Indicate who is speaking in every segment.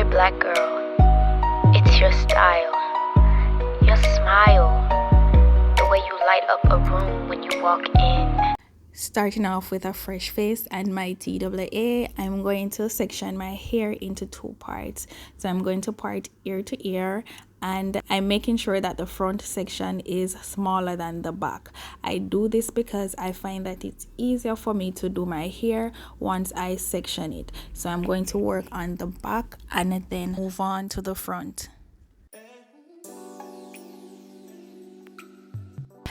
Speaker 1: Hey black girl, it's your style, your smile, the way you light up a room when you walk in.
Speaker 2: Starting off with a fresh face and my TWA, I'm going to section my hair into two parts. So I'm going to part ear to ear, and I'm making sure that the front section is smaller than the back. I do this because I find that it's easier for me to do my hair once I section it. So I'm going to work on the back and then move on to the front.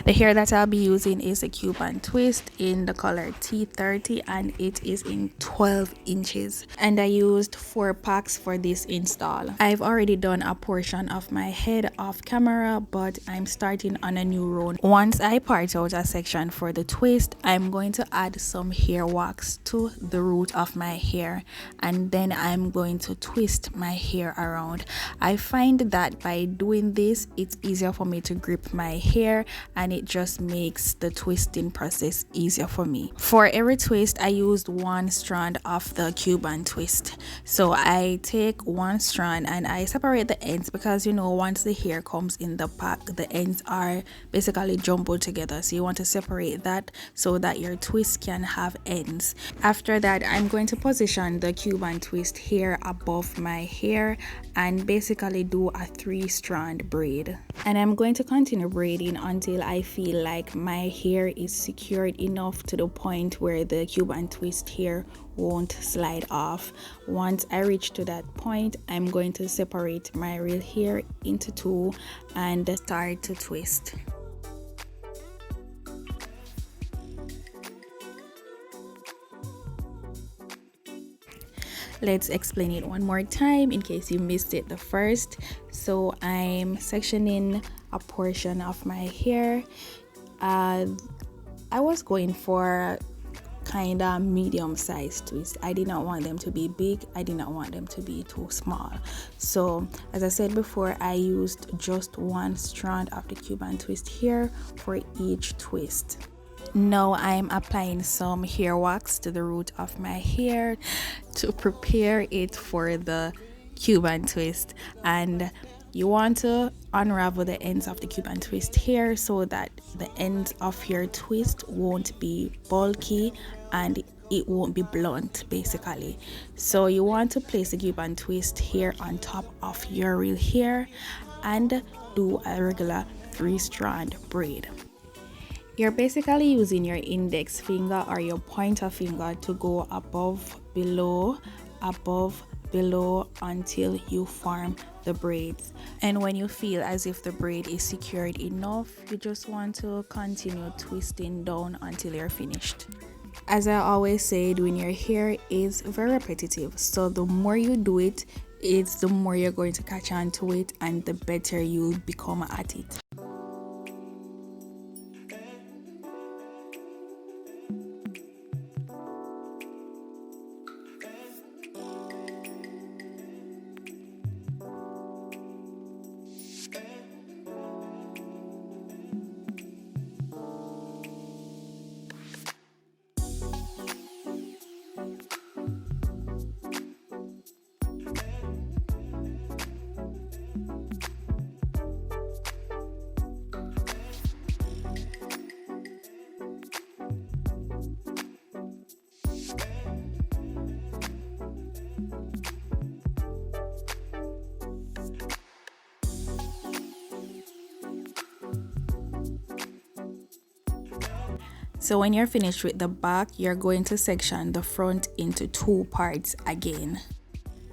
Speaker 2: The hair that I'll be using is a Cuban Twist in the color T30, and it is in 12 inches. And I used 4 packs for this install. I've already done a portion of my head off camera, but I'm starting on a new row. Once I part out a section for the twist, I'm going to add some hair wax to the root of my hair, and then I'm going to twist my hair around. I find that by doing this, it's easier for me to grip my hair, and it just makes the twisting process easier for me. For every twist, I used 1 strand of the Cuban Twist. So I take 1 strand and I separate the ends, because you know, once the hair comes in the pack, the ends are basically jumbled together. So you want to separate that so that your twist can have ends. After that, I'm going to position the Cuban Twist hair above my hair and basically do a 3-strand braid. And I'm going to continue braiding until I feel like my hair is secured enough to the point where the Cuban Twist hair won't slide off. Once I reach to that point, I'm going to separate my real hair into 2 and start to twist. Let's explain it one more time in case you missed it the first. So I'm sectioning a portion of my hair. I was going for kind of medium-sized twist. I did not want them to be big. I did not want them to be too small. So as I said before, I used just 1 strand of the Cuban Twist here for each twist. Now I'm applying some hair wax to the root of my hair to prepare it for the Cuban Twist. And you want to unravel the ends of the Cuban Twist here so that the ends of your twist won't be bulky and it won't be blunt basically. So you want to place the Cuban Twist here on top of your real hair and do a regular 3-strand braid. You're basically using your index finger or your pointer finger to go above, below until you form the braids. And when you feel as if the braid is secured enough, you just want to continue twisting down until you're finished. As I always say, doing your hair is very repetitive, so the more you do it, it's the more you're going to catch on to it and the better you'll become at it. So when you're finished with the back, you're going to section the front into 2 parts again.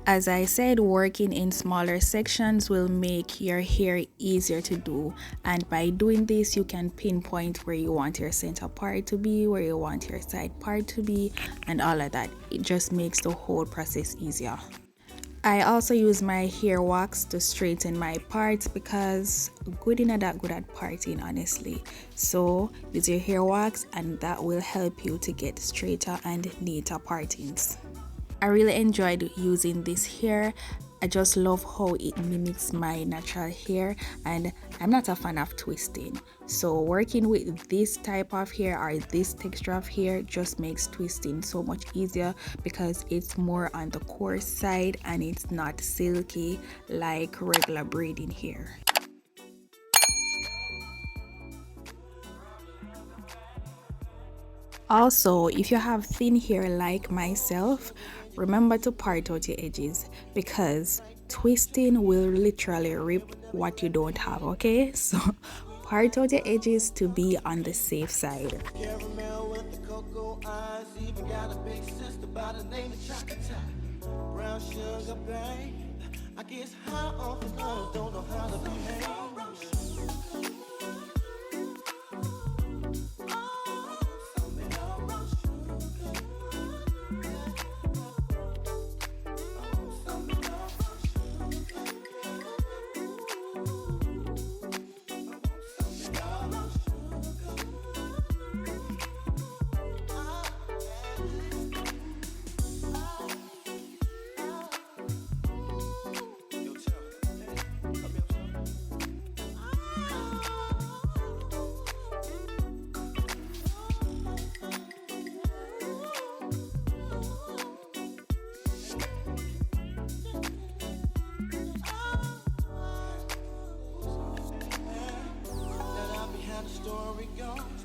Speaker 2: As I said, working in smaller sections will make your hair easier to do, and by doing this you can pinpoint where you want your center part to be, where you want your side part to be, and all of that. It just makes the whole process easier. I also use my hair wax to straighten my parts because good in that good at parting, honestly. So use your hair wax and that will help you to get straighter and neater partings. I really enjoyed using this hair. I just love how it mimics my natural hair, and I'm not a fan of twisting. So working with this type of hair or this texture of hair just makes twisting so much easier because it's more on the coarse side and it's not silky like regular braiding hair. Also, if you have thin hair like myself, remember to part out your edges because twisting will literally rip what you don't have, okay? So part out your edges to be on the safe side.
Speaker 3: Caramel with the cocoa eyes, even got a big sister by the name of Chocolate. Brown sugar, babe. I guess high off of love, don't know how to behave.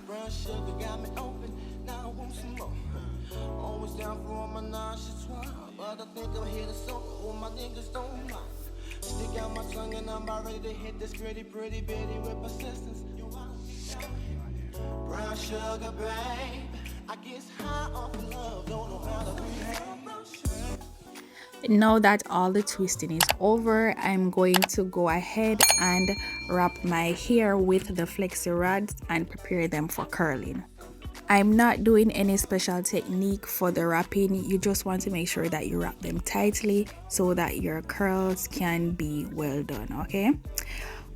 Speaker 3: Brown sugar got me open, now I want some more. Always down for all my nonchalant, but I think I'm here to soak all my niggas don't mind. Stick out my tongue and I'm about ready to hit this pretty bitty with persistence. Brown sugar, babe. I guess high off of love, don't know how to behave.
Speaker 2: Now that all the twisting is over, I'm going to go ahead and wrap my hair with the flexi rods and prepare them for curling. I'm not doing any special technique for the wrapping. You just want to make sure that you wrap them tightly so that your curls can be well done, okay?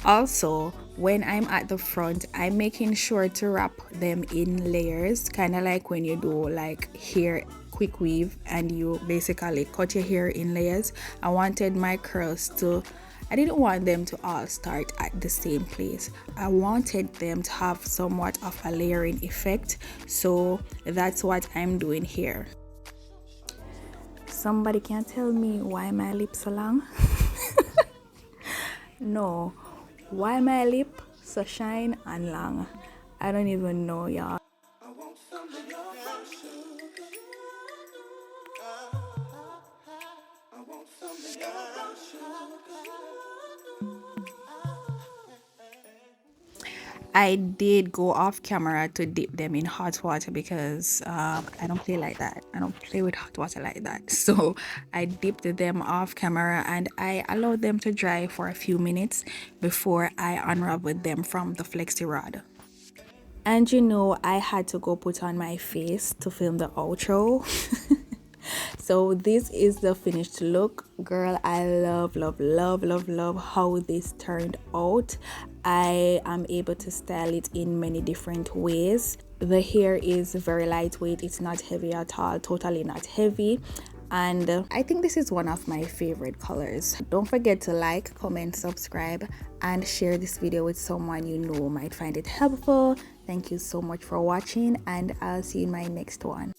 Speaker 2: Also, when I'm at the front, I'm making sure to wrap them in layers, kind of like when you do like hair quick weave and you basically cut your hair in layers. I wanted my curls to, I didn't want them to all start at the same place. I wanted them to have somewhat of a layering effect, so that's what I'm doing here. Somebody can tell me why my lips so long? No, why my lip so shine and long? I don't even know, y'all. I did go off camera to dip them in hot water because I don't play like that. I don't play with hot water like that. So I dipped them off camera and I allowed them to dry for a few minutes before I unraveled them from the flexi rod. And you know, I had to go put on my face to film the outro. So this is the finished look. Girl, I love how this turned out. I am able to style it in many different ways. The hair is very lightweight, it's not heavy at all, totally not heavy. And I think this is one of my favorite colors. Don't forget to like, comment, subscribe, and share this video with someone you know might find it helpful. Thank you so much for watching, and I'll see you in my next one.